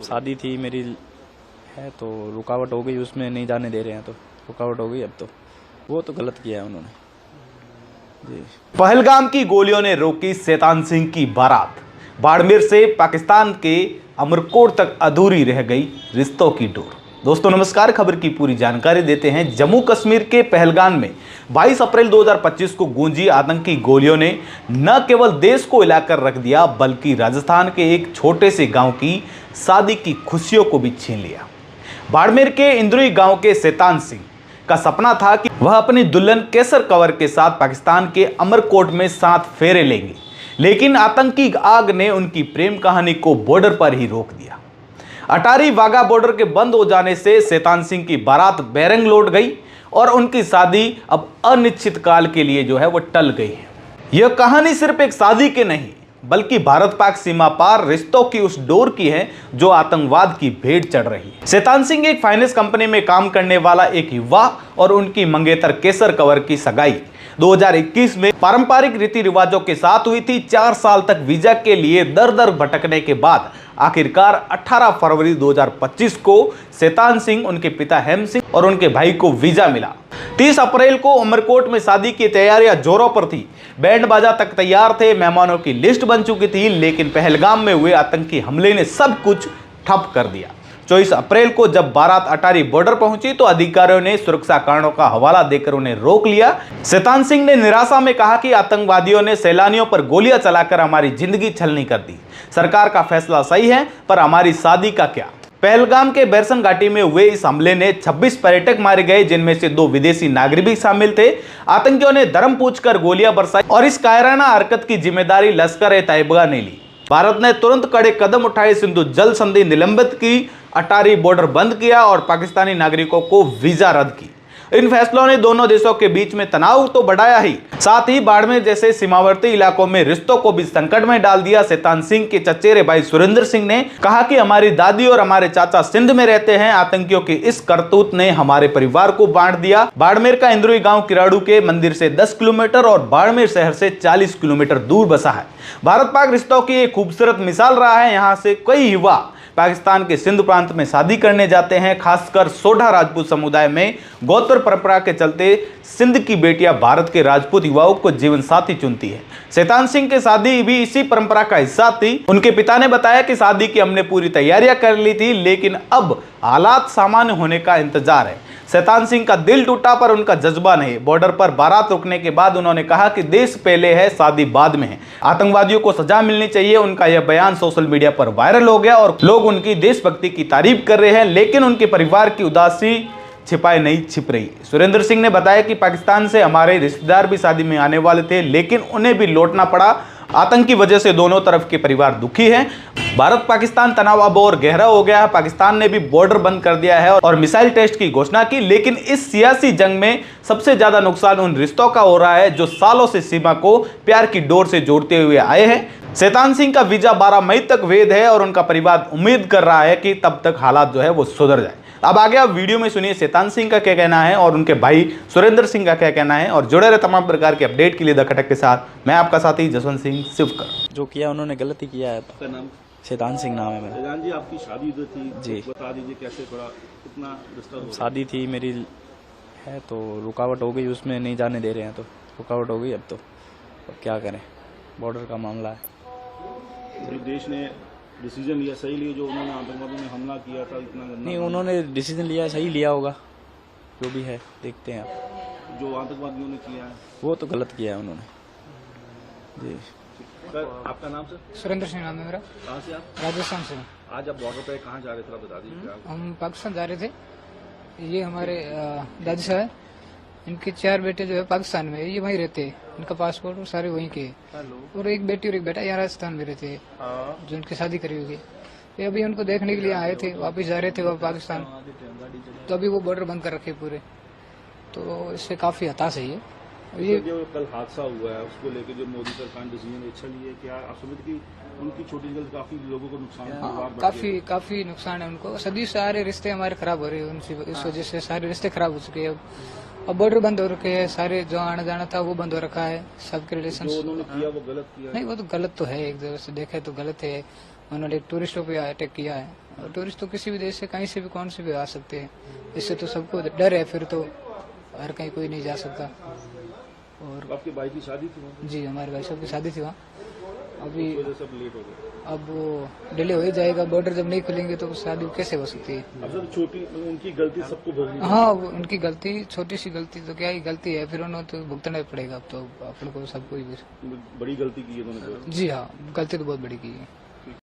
शादी थी मेरी है तो रुकावट हो गई, उसमें नहीं जाने दे रहे हैं तो रुकावट हो गई। अब तो वो तो गलत किया है उन्होंने जी। पहलगाम की गोलियों ने रोकी शैतान सिंह की बारात। बाड़मेर से पाकिस्तान के अमरकोट तक अधूरी रह गई रिश्तों की डोर। दोस्तों नमस्कार, खबर की पूरी जानकारी देते हैं। जम्मू कश्मीर के पहलगाम में 22 अप्रैल 2025 को गूंजी आतंकी गोलियों ने न केवल देश को हिलाकर रख दिया बल्कि राजस्थान के एक छोटे से गांव की शादी की खुशियों को भी छीन लिया। बाड़मेर के इंद्रुई गांव के शैतान सिंह का सपना था कि वह अपनी दुल्हन केसर कंवर के साथ पाकिस्तान के अमरकोट में 7 फेरे लेंगे, लेकिन आतंकी आग ने उनकी प्रेम कहानी को बॉर्डर पर ही रोक दिया। अटारी वाघा बॉर्डर के बंद हो जाने से शैतान सिंह की बारात बैरंग लौट गई और उनकी शादी अब अनिश्चित काल के लिए जो है वो टल गई है। यह कहानी सिर्फ एक शादी की नहीं बल्कि भारत पाक सीमा पार रिश्तों की उस डोर की है जो आतंकवाद की भेंट चढ़ रही है। शैतान सिंह एक फाइनेंस कंपनी में काम करने वाला एक युवा और उनकी मंगेतर केसर कंवर की सगाई 2021 में पारंपरिक रीति रिवाजों के साथ हुई थी। 4 साल तक वीजा के लिए दर दर भटकने के बाद आखिरकार 18 फरवरी 2025 को शैतान सिंह, उनके पिता हेम सिंह और उनके भाई को वीजा मिला। 30 अप्रैल को अमरकोट में शादी की तैयारियां जोरों पर थी। बैंड बाजा तक तैयार थे, मेहमानों की लिस्ट बन चुकी थी, लेकिन पहलगाम में हुए आतंकी हमले ने सब कुछ ठप कर दिया। 24 अप्रैल को जब बारात अटारी बॉर्डर पहुंची तो अधिकारियों ने सुरक्षा कारणों का हवाला देकर उन्हें रोक लिया। शैतान सिंह ने निराशा में कहा कि आतंकवादियों ने सैलानियों पर गोलियां चलाकर हमारी जिंदगी छलनी कर दी। सरकार का फैसला सही है पर हमारी शादी का क्या। पहलगाम के बैरसन घाटी में हुए इस हमले ने 26 पर्यटक मारे गए, जिनमें से 2 विदेशी नागरिक भी शामिल थे। आतंकियों ने धर्म पूछकर गोलियां बरसाई और इस कायराना हरकत की जिम्मेदारी लश्कर-ए-तैयबा ने ली। भारत ने तुरंत कड़े कदम उठाए, सिंधु जल संधि निलंबित की, अटारी बॉर्डर बंद किया और पाकिस्तानी नागरिकों को वीजा रद्द की। इन फैसलों ने दोनों देशों के बीच में तनाव तो बढ़ाया ही, साथ ही बाड़मेर जैसे सीमावर्ती इलाकों में रिश्तों को भी संकट में डाल दिया। शैतान सिंह के चचेरे भाई सुरेंद्र सिंह ने कहा कि हमारी दादी और हमारे चाचा सिंध में रहते हैं। आतंकियों की इस करतूत ने हमारे परिवार को बांट दिया। बाड़मेर का इंद्रुई गांव किराड़ू के मंदिर से 10 किलोमीटर और बाड़मेर शहर से 40 किलोमीटर दूर बसा है। भारत पाक रिश्तों की एक खूबसूरत मिसाल रहा है। यहाँ से कई युवा पाकिस्तान के सिंध प्रांत में शादी करने जाते हैं। खासकर सोढ़ा राजपूत समुदाय में गोत्र परंपरा के चलते सिंध की बेटियां भारत के राजपूत युवाओं को जीवन साथी चुनती है। शैतान सिंह की शादी भी इसी परंपरा का हिस्सा थी। उनके पिता ने बताया कि शादी की हमने पूरी तैयारियां कर ली थी, लेकिन अब हालात सामान्य होने का इंतजार है। शैतान सिंह का दिल टूटा पर उनका जज्बा नहीं। बॉर्डर पर बारात रुकने के बाद उन्होंने कहा कि देश पहले है, शादी बाद में है। आतंकवादियों को सजा मिलनी चाहिए। उनका यह बयान सोशल मीडिया पर वायरल हो गया और लोग उनकी देशभक्ति की तारीफ कर रहे हैं, लेकिन उनके परिवार की उदासी छिपाए नहीं छिप रही। सुरेंद्र सिंह ने बताया कि पाकिस्तान से हमारे रिश्तेदार भी शादी में आने वाले थे, लेकिन उन्हें भी लौटना पड़ा। आतंक की वजह से दोनों तरफ के परिवार दुखी हैं। भारत पाकिस्तान तनाव अब और गहरा हो गया है। पाकिस्तान ने भी बॉर्डर बंद कर दिया है और मिसाइल टेस्ट की घोषणा की, लेकिन इस सियासी जंग में सबसे ज्यादा नुकसान उन रिश्तों का हो रहा है जो सालों से सीमा को प्यार की डोर से जोड़ते हुए आए हैं। शैतान सिंह का वीजा 12 मई तक वैध है और उनका परिवार उम्मीद कर रहा है कि तब तक हालात जो है वो सुधर जाए। अब आगे आप वीडियो में सुनिए शैतान सिंह का क्या कहना है और उनके भाई सुरेंद्र सिंह का क्या कहना है, और जुड़े रहे तमाम प्रकार के अपडेट के लिए द खटक के साथ मैं आपका साथी जसवंत सिंह शिवकर। जो किया उन्होंने गलत ही किया है। आपका नाम? शैतान सिंह नाम है मेरा। शैतान जी, आपकी शादी जो थी जी, बता दीजिए कैसे पड़ा, कितना डिस्टर्ब हो? शादी थी मेरी है तो रुकावट हो गई, उसमें नहीं जाने दे रहे हैं तो रुकावट हो गई। अब तो क्या करें, बॉर्डर का मामला है। जो देश ने डिसीजन लिया सही लिया, जो उन्होंने आतंकवादियों ने हमला किया था इतना नहीं, उन्होंने डिसीजन लिया सही लिया होगा, जो भी है देखते हैं आप। जो आतंकवादियों ने किया है वो तो गलत किया है उन्होंने जी। सर, आपका नाम? सर सुरेंद्र सिंह नाम है मेरा। कहाँ से आप? राजस्थान से। आज आप बॉर्डर पे कहाँ जा रहे थे, बता दीजिए आप। हम पाकिस्तान जा रहे थे। ये हमारे दादी साहब, इनके 4 बेटे जो है पाकिस्तान में, ये वहीं रहते हैं। इनका पासपोर्ट और सारे वहीं के, और एक बेटी और एक बेटा यहाँ राजस्थान में रहते हैं, जो उनकी शादी करी होगी। ये अभी उनको देखने के लिए आए थे, वापस जा रहे थे वो पाकिस्तान, तो अभी वो बॉर्डर बंद कर रखे पूरे, तो इससे काफी हताश है ये। ये जो कल हादसा हुआ है उसको लेकर जो मोदी सरकार ने डिसीजन अच्छा लिया, क्या आप समझते कि उनकी छोटी गलती काफी लोगों को नुकसान? काफी नुकसान है उनको। सदी सारे रिश्ते हमारे खराब हो रहे हैं उनसे, इस वजह से सारे रिश्ते खराब हो चुके हैं। अब बॉर्डर बंद हो रखे हैं, सारे जो आना जाना था वो बंद हो रखा है, सबके रिलेशन। जो उन्होंने किया वो गलत किया? नहीं, वो तो गलत तो है, एक तरह से देखे तो गलत है। उन्होंने टूरिस्टों पे अटैक किया है। और टूरिस्ट तो किसी भी देश से कहीं से भी कौन से भी आ सकते हैं, इससे तो सबको डर है, फिर तो हर कहीं कोई नहीं जा सकता। और आपके भाई की शादी थी वहाँ जी हमारे भाई साहब की शादी थी वहाँ, अभी पे, वजह से अब लेट हो गए। अब वो डिले हो ही जाएगा, बॉर्डर जब नहीं खुलेंगे तो शादी कैसे हो सकती है। अब सर छोटी उनकी गलती सबको भोगनी हाँ वो उनकी गलती, छोटी सी गलती तो क्या ही गलती है, फिर उन्हें तो भुगतना पड़ेगा अब तो अपन को सबको ही। बड़ी गलती की है उन्होंने। जी हाँ, गलती तो बहुत बड़ी की है।